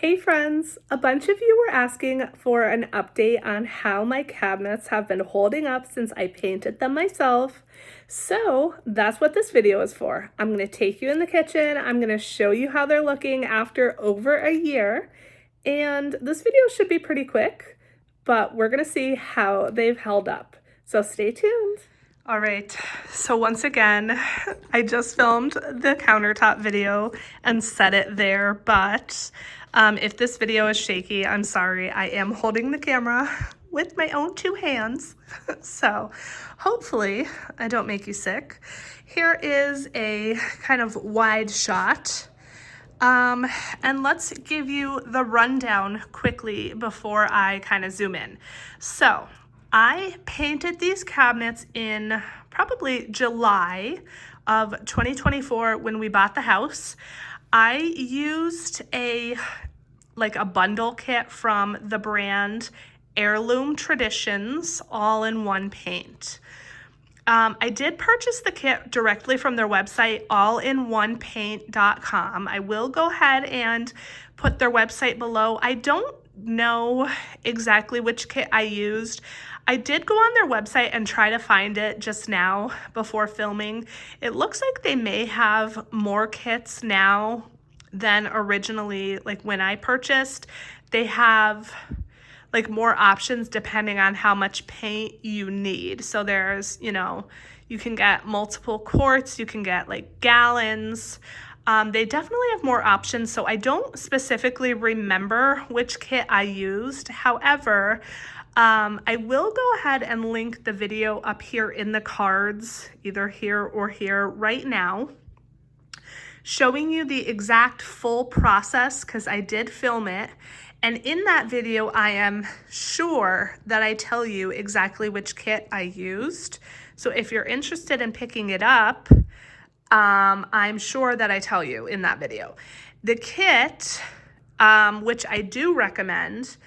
Hey friends, a bunch of you were asking for an update on how my cabinets have been holding up since I painted them myself. So that's what this video is for. I'm going to take you in the kitchen. I'm going to show you how they're looking after over a year. And this video should be pretty quick, but we're going to see how they've held up. So stay tuned. All right, so once again, I just filmed the countertop video and set it there, but if this video is shaky, I'm sorry. I am holding the camera with my own two hands, so hopefully I don't make you sick. Here is a kind of wide shot, and let's give you the rundown quickly before I kind of zoom in. So I painted these cabinets in probably July of 2024 when we bought the house. I used a bundle kit from the brand Heirloom Traditions all-in-one paint. I did purchase the kit directly from their website, allinOnePaint.com. I will go ahead and put their website below. I don't know exactly which kit I used. I did go on their website and try to find it just now before filming. It looks like they may have more kits now than originally, like when I purchased. They have more options depending on how much paint you need. So there's, you can get multiple quarts, you can get gallons. They definitely have more options, so I don't specifically remember which kit I used. However, I will go ahead and link the video up here in the cards, either here or here right now, showing you the exact full process because I did film it. And in that video, I am sure that I tell you exactly which kit I used. So if you're interested in picking it up, I'm sure that I tell you in that video. The kit, which I do recommend,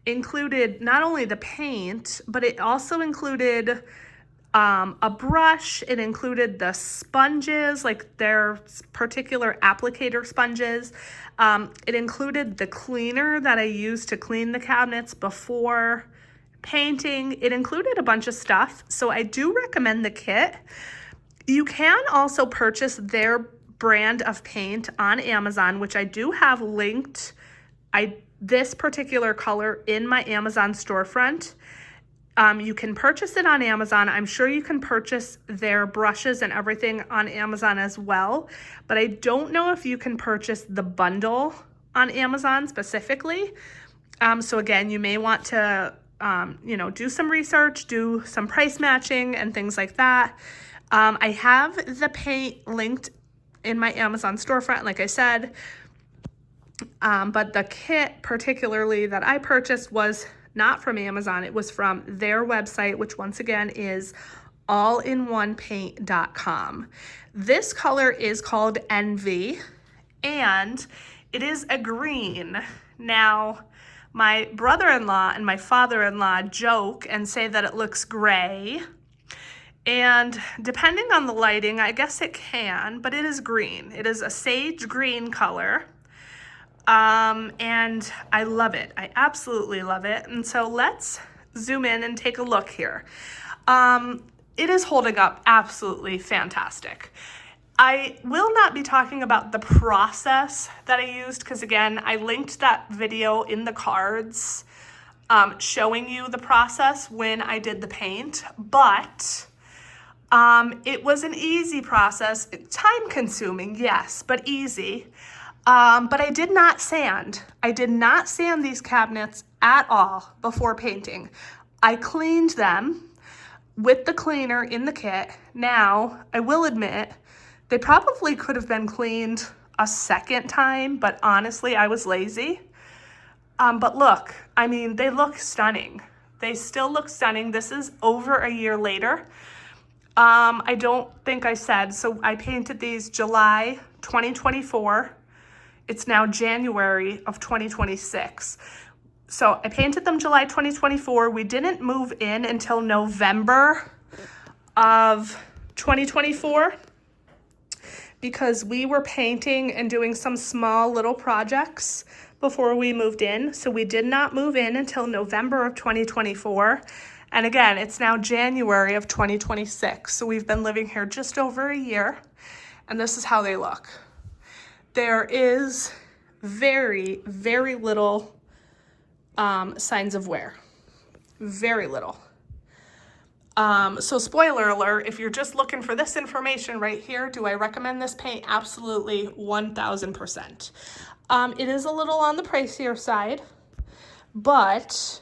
included not only the paint, but it also included a brush. It included the sponges, their particular applicator sponges. It included the cleaner that I used to clean the cabinets before painting. It included a bunch of stuff, so I do recommend the kit. You can also purchase their brand of paint on Amazon, which I do have linked. This particular color in my Amazon storefront. You can purchase it on Amazon. I'm sure you can purchase their brushes and everything on Amazon as well, but I don't know if you can purchase the bundle on Amazon specifically. So again, you may want to, do some research, do some price matching and things like that. I have the paint linked in my Amazon storefront, like I said, but the kit particularly that I purchased was not from Amazon. It was from their website, which once again is allinOnePaint.com. This color is called Envy, and it is a green. Now, my brother-in-law and my father-in-law joke and say that it looks gray. And depending on the lighting, I guess it can, but it is green. It is a sage green color. And I love it. I absolutely love it. And so let's zoom in and take a look here. It is holding up absolutely fantastic. I will not be talking about the process that I used because, again, I linked that video in the cards showing you the process when I did the paint, but it was an easy process, time consuming, yes, but easy. But I did not sand. I did not sand these cabinets at all before painting. I cleaned them with the cleaner in the kit. Now, I will admit, they probably could have been cleaned a second time, but honestly, I was lazy. But look, I mean, they look stunning. They still look stunning. This is over a year later. I don't think I said, so I painted these July 2024. It's now January of 2026. So I painted them July 2024. We didn't move in until November of 2024 because we were painting and doing some small little projects before we moved in. So we did not move in until November of 2024. And again, it's now January of 2026. So we've been living here just over a year. And this is how they look. There is very, very little signs of wear. Very little. So spoiler alert, if you're just looking for this information right here, do I recommend this paint? Absolutely, 1000%. It is a little on the pricier side, but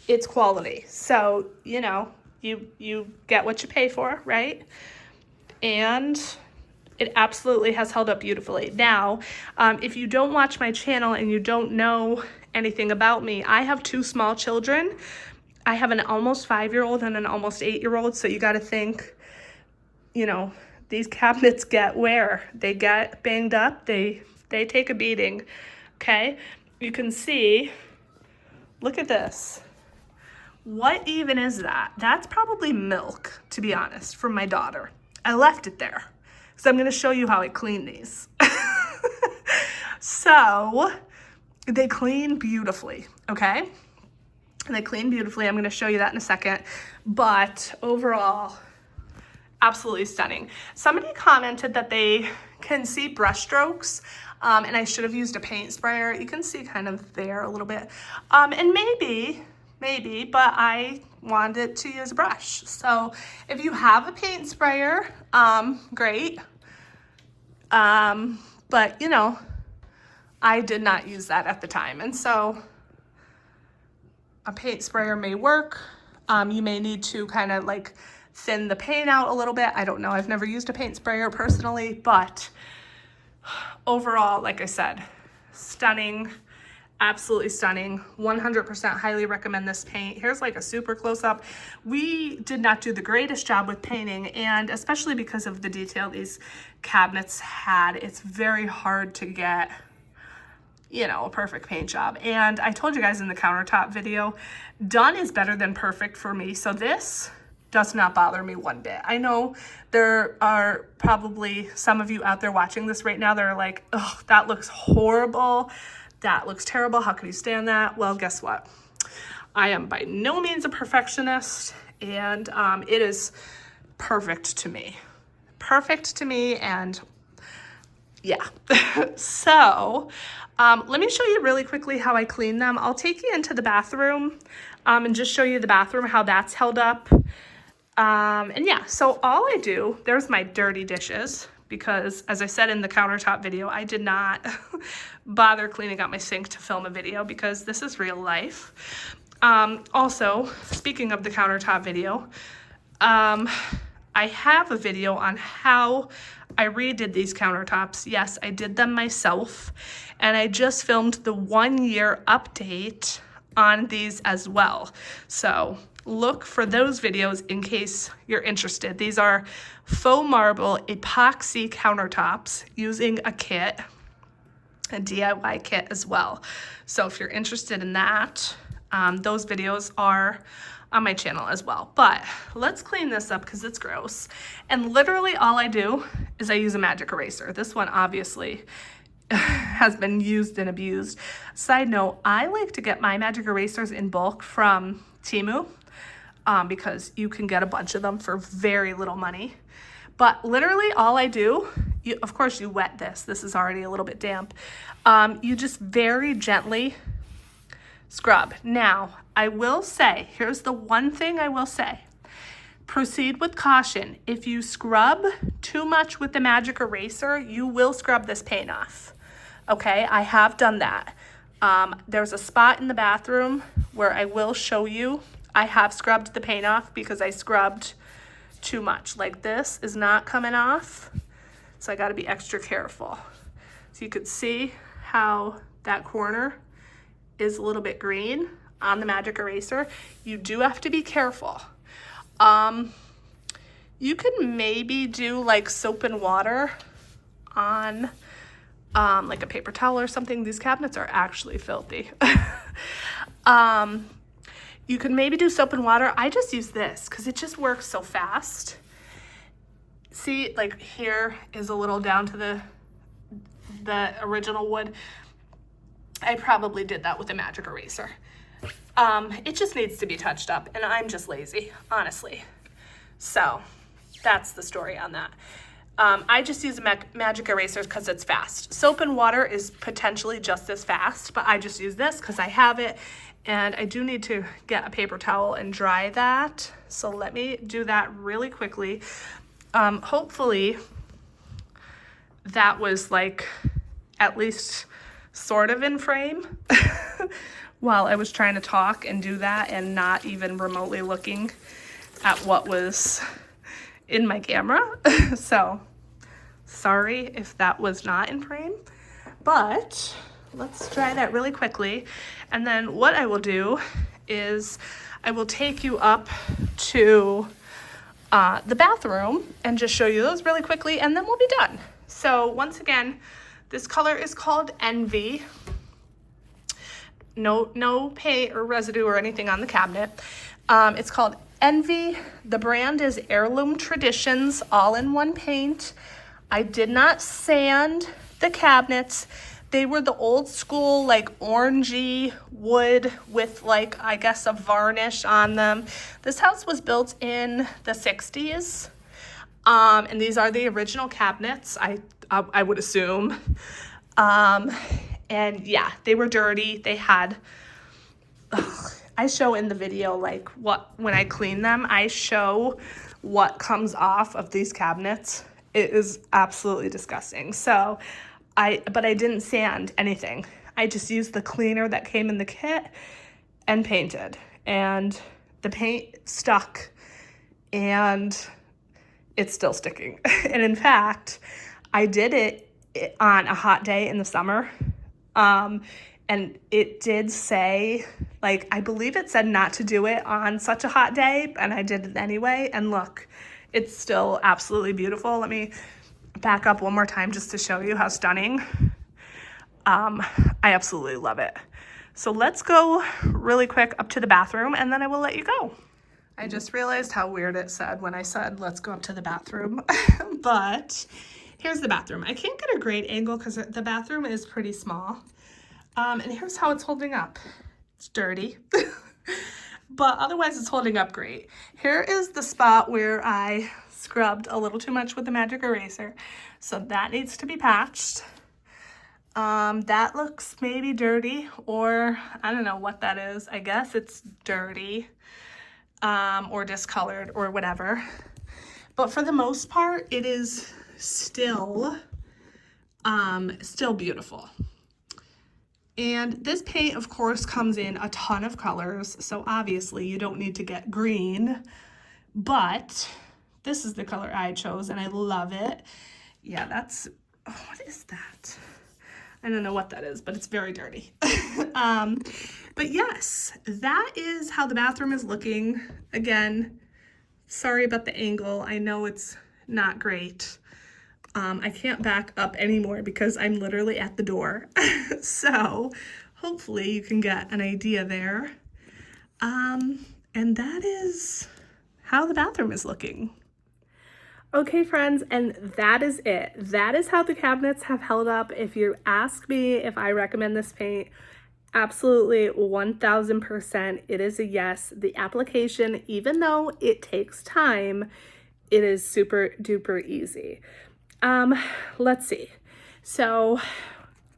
it's quality. So, you know, you get what you pay for, right? And it absolutely has held up beautifully. Now, if you don't watch my channel and you don't know anything about me, I have 2 small children. I have an almost 5-year-old and an almost 8-year-old. So you got to think, you know, these cabinets get wear. They get banged up. They take a beating. Okay. You can see, look at this. What even is that? That's probably milk, to be honest, from my daughter. I left it there. So I'm going to show you how I clean these. So they clean beautifully. Okay. And they clean beautifully. I'm going to show you that in a second. But overall, absolutely stunning. Somebody commented that they can see brush strokes, and I should have used a paint sprayer. You can see kind of there a little bit. And maybe, but I wanted to use a brush. So if you have a paint sprayer, great. But, you know, I did not use that at the time. And so a paint sprayer may work. You may need to kind of like thin the paint out a little bit. I don't know. I've never used a paint sprayer personally, but overall, like I said, stunning, absolutely stunning. 100% highly recommend this paint. Here's like a super close up. We did not do the greatest job with painting, and especially because of the detail these cabinets had, it's very hard to get, you know, a perfect paint job. And I told you guys in the countertop video, done is better than perfect for me. So this does not bother me one bit. I know there are probably some of you out there watching this right now that are like, oh, that looks horrible. That looks terrible. How can you stand that? Well, guess what? I am by no means a perfectionist, and it is perfect to me. Perfect to me, and yeah. So let me show you really quickly how I clean them. I'll take you into the bathroom and just show you the bathroom, how that's held up. And yeah, so all I do, there's my dirty dishes, because as I said in the countertop video, I did not bother cleaning out my sink to film a video because this is real life. Also, speaking of the countertop video, I have a video on how I redid these countertops. Yes, I did them myself, and I just filmed the 1-year update on these as well. So look for those videos in case you're interested. These are faux marble epoxy countertops using a kit, a DIY kit as well. So if you're interested in that, those videos are on my channel as well. But let's clean this up because it's gross. And literally all I do is I use a magic eraser. This one obviously has been used and abused. Side note, I like to get my magic erasers in bulk from Temu because you can get a bunch of them for very little money. But literally all I do, of course you wet this. This is already a little bit damp. You just very gently scrub. Now, I will say, here's the one thing I will say. Proceed with caution. If you scrub too much with the magic eraser, you will scrub this paint off. Okay, I have done that. There's a spot in the bathroom where I will show you. I have scrubbed the paint off because I scrubbed too much. Like this is not coming off, so I got to be extra careful. So you could see how that corner is a little bit green on the magic eraser. You do have to be careful. You can maybe do like soap and water on like a paper towel or something. These cabinets are actually filthy. You can maybe do soap and water. I just use this because it just works so fast. See, like here is a little down to the original wood. I probably did that with a magic eraser. It just needs to be touched up, and I'm just lazy, honestly. So that's the story on that. I just use magic erasers because it's fast. Soap and water is potentially just as fast, but I just use this because I have it, and I do need to get a paper towel and dry that. So let me do that really quickly. Hopefully that was like at least sort of in frame while I was trying to talk and do that and not even remotely looking at what was in my camera. So sorry if that was not in frame, but let's try that really quickly. And then what I will do is I will take you up to the bathroom and just show you those really quickly, and then we'll be done. So once again, this color is called Envy. No paint or residue or anything on the cabinet. It's called Envy. The brand is Heirloom Traditions, all in one paint. I did not sand the cabinets. They were the old school, like orangey wood with like, I guess, a varnish on them. This house was built in the 60s. And these are the original cabinets, I would assume. And yeah, they were dirty. They had, I show in the video, like when I clean them, I show what comes off of these cabinets. It is absolutely disgusting. So but I didn't sand anything. I just used the cleaner that came in the kit and painted, and the paint stuck, and it's still sticking. And in fact, I did it on a hot day in the summer. And it did say, like, I believe it said not to do it on such a hot day, and I did it anyway. And look, it's still absolutely beautiful. Let me back up one more time just to show you how stunning. I absolutely love it. So let's go really quick up to the bathroom, and then I will let you go. I just realized how weird it said when I said, let's go up to the bathroom. But here's the bathroom. I can't get a great angle because the bathroom is pretty small. And here's how it's holding up. It's dirty, but otherwise it's holding up great. Here is the spot where I scrubbed a little too much with the magic eraser. So that needs to be patched. That looks maybe dirty, or I don't know what that is. I guess it's dirty. Or discolored or whatever. But for the most part, it is still beautiful. And this paint, of course, comes in a ton of colors. So obviously you don't need to get green, but this is the color I chose and I love it. Yeah, that's, oh, what is that? I don't know what that is, but it's very dirty. But yes, that is how the bathroom is looking. Again, sorry about the angle. I know it's not great. I can't back up anymore because I'm literally at the door. So hopefully you can get an idea there. And that is how the bathroom is looking. Okay, friends, and that is it. That is how the cabinets have held up. If you ask me if I recommend this paint, absolutely 1000%. It is a yes. The application, even though it takes time, it is super duper easy. Let's see. So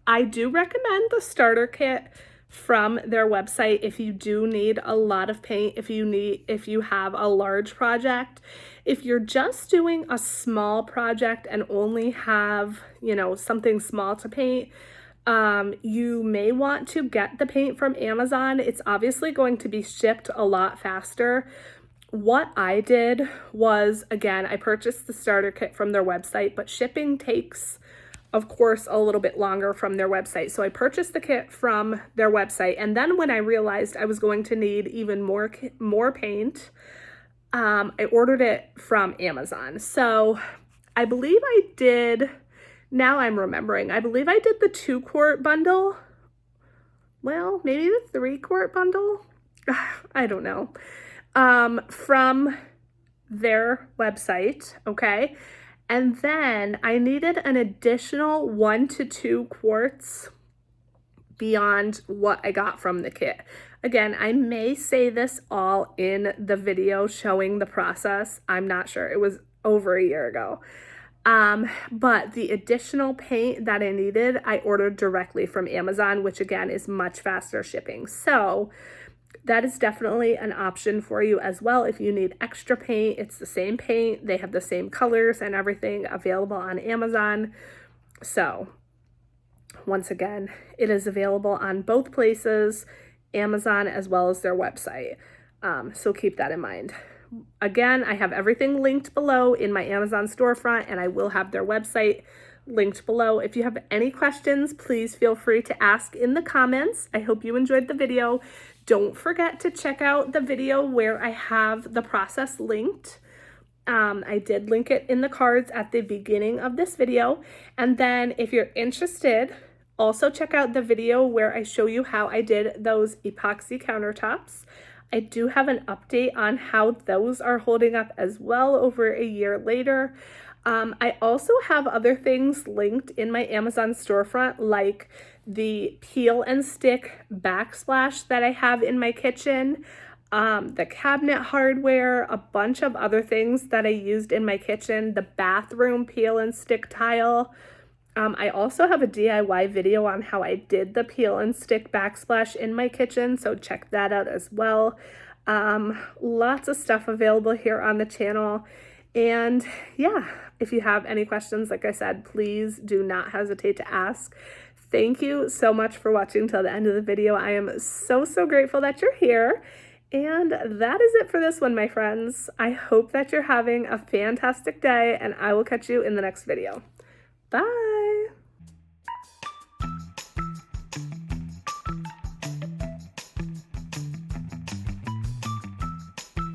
I do recommend the starter kit from their website if you do need a lot of paint, if you have a large project. If you're just doing a small project and only have, something small to paint, you may want to get the paint from Amazon. It's obviously going to be shipped a lot faster. What I did was, again, I purchased the starter kit from their website, but shipping takes, of course, a little bit longer from their website. So I purchased the kit from their website, and then when I realized I was going to need even more paint, I ordered it from Amazon. So I believe I did, now I'm remembering, I believe I did the 2-quart bundle. Well, maybe the 3-quart bundle? I don't know. From their website, okay? And then I needed an additional 1 to 2 quarts beyond what I got from the kit. Again, I may say this all in the video showing the process. I'm not sure. It was over a year ago. But the additional paint that I needed, I ordered directly from Amazon, which again is much faster shipping. So that is definitely an option for you as well. If you need extra paint, it's the same paint. They have the same colors and everything available on Amazon. So once again, it is available on both places, Amazon as well as their website. So keep that in mind. Again, I have everything linked below in my Amazon storefront, and I will have their website linked below. If you have any questions, please feel free to ask in the comments. I hope you enjoyed the video. Don't forget to check out the video where I have the process linked. I did link it in the cards at the beginning of this video. And then if you're interested, also check out the video where I show you how I did those epoxy countertops. I do have an update on how those are holding up as well over a year later. I also have other things linked in my Amazon storefront, like the peel and stick backsplash that I have in my kitchen, the cabinet hardware, a bunch of other things that I used in my kitchen, the bathroom peel and stick tile. I also have a DIY video on how I did the peel and stick backsplash in my kitchen, so check that out as well. Lots of stuff available here on the channel. And yeah, if you have any questions, like I said, please do not hesitate to ask. Thank you so much for watching till the end of the video. I am so grateful that you're here. And that is it for this one, my friends. I hope that you're having a fantastic day, and I will catch you in the next video. Bye.